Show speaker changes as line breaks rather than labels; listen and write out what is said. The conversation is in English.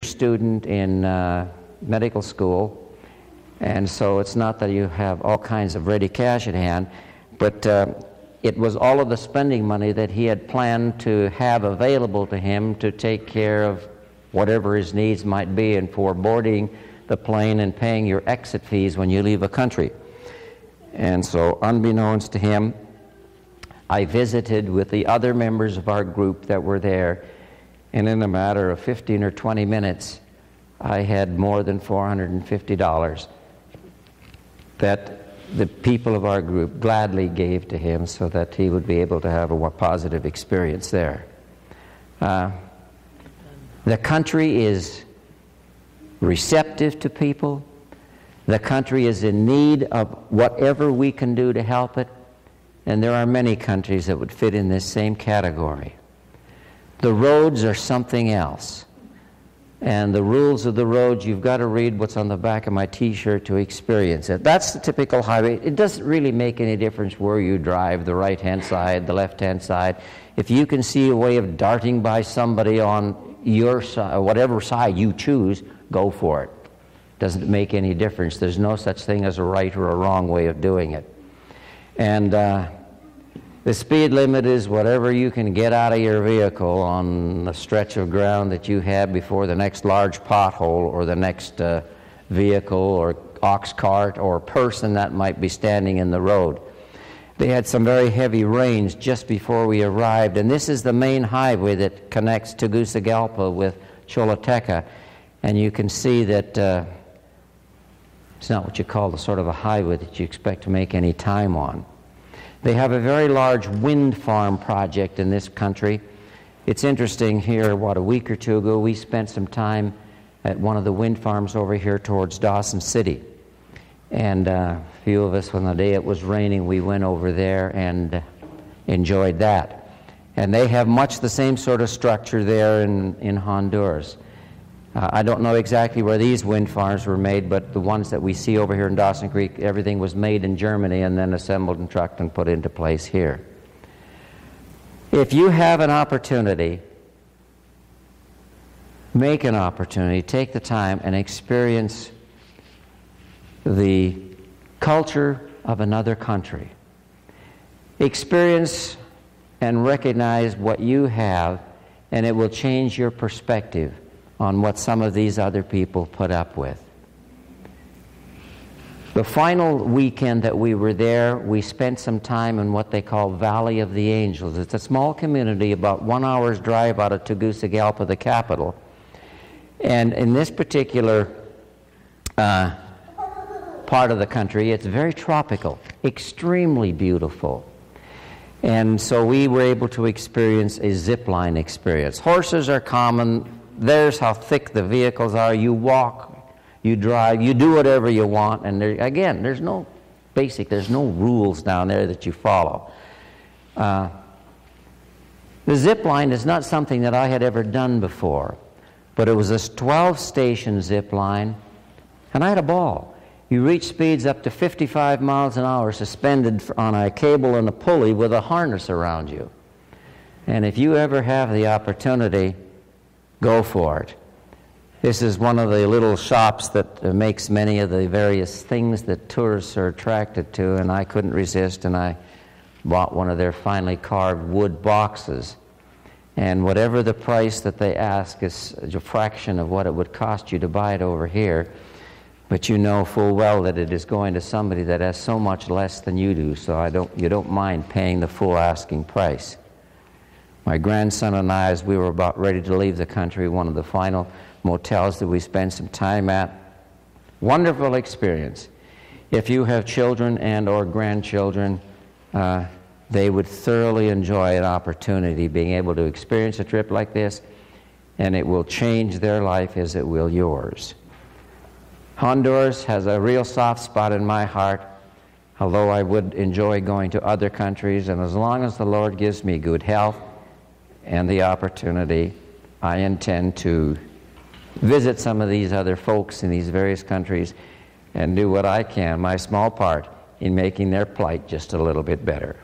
student in medical school, and so it's not that you have all kinds of ready cash at hand, but it was all of the spending money that he had planned to have available to him to take care of whatever his needs might be and for boarding the plane and paying your exit fees when you leave a country. And so, unbeknownst to him, I visited with the other members of our group that were there, and in a matter of 15 or 20 minutes, I had more than $450 that the people of our group gladly gave to him so that he would be able to have a positive experience there. The country is receptive to people. The country is in need of whatever we can do to help it, and there are many countries that would fit in this same category. The roads are something else. And the rules of the roads, you've got to read what's on the back of my T-shirt to experience it. That's the typical highway. It doesn't really make any difference where you drive, the right-hand side, the left-hand side. If you can see a way of darting by somebody on your side, whatever side you choose, go for it. Doesn't make any difference. There's no such thing as a right or a wrong way of doing it. And the speed limit is whatever you can get out of your vehicle on the stretch of ground that you have before the next large pothole or the next vehicle or ox cart or person that might be standing in the road. They had some very heavy rains just before we arrived, and this is the main highway that connects Tegucigalpa with Choluteca, and you can see that it's not what you call the sort of a highway that you expect to make any time on. They have a very large wind farm project in this country. It's interesting here, a week or two ago, we spent some time at one of the wind farms over here towards Dawson City. And a few of us, when the day it was raining, we went over there and enjoyed that. And they have much the same sort of structure there in Honduras. I don't know exactly where these wind farms were made, but the ones that we see over here in Dawson Creek, everything was made in Germany and then assembled and trucked and put into place here. If you have an opportunity, make an opportunity, take the time and experience the culture of another country. Experience and recognize what you have, and it will change your perspective on what some of these other people put up with. The final weekend that we were there, we spent some time in what they call Valley of the Angels. It's a small community about 1 hour's drive out of Tegucigalpa, the capital. And in this particular part of the country, it's very tropical, extremely beautiful. And so we were able to experience a zip line experience. Horses are common. There's how thick the vehicles are. You walk, you drive, you do whatever you want. And there, again, there's no rules down there that you follow. The zip line is not something that I had ever done before, but it was a 12-station zip line, and I had a ball. You reach speeds up to 55 miles an hour suspended on a cable and a pulley with a harness around you. And if you ever have the opportunity, go for it. This is one of the little shops that makes many of the various things that tourists are attracted to, and I couldn't resist, and I bought one of their finely carved wood boxes. And whatever the price that they ask is a fraction of what it would cost you to buy it over here, but you know full well that it is going to somebody that has so much less than you do, so you don't mind paying the full asking price. My grandson and I, as we were about ready to leave the country, one of the final motels that we spent some time at, wonderful experience. If you have children and or grandchildren, they would thoroughly enjoy an opportunity being able to experience a trip like this, and it will change their life as it will yours. Honduras has a real soft spot in my heart, although I would enjoy going to other countries, and as long as the Lord gives me good health and the opportunity, I intend to visit some of these other folks in these various countries and do what I can, my small part, in making their plight just a little bit better.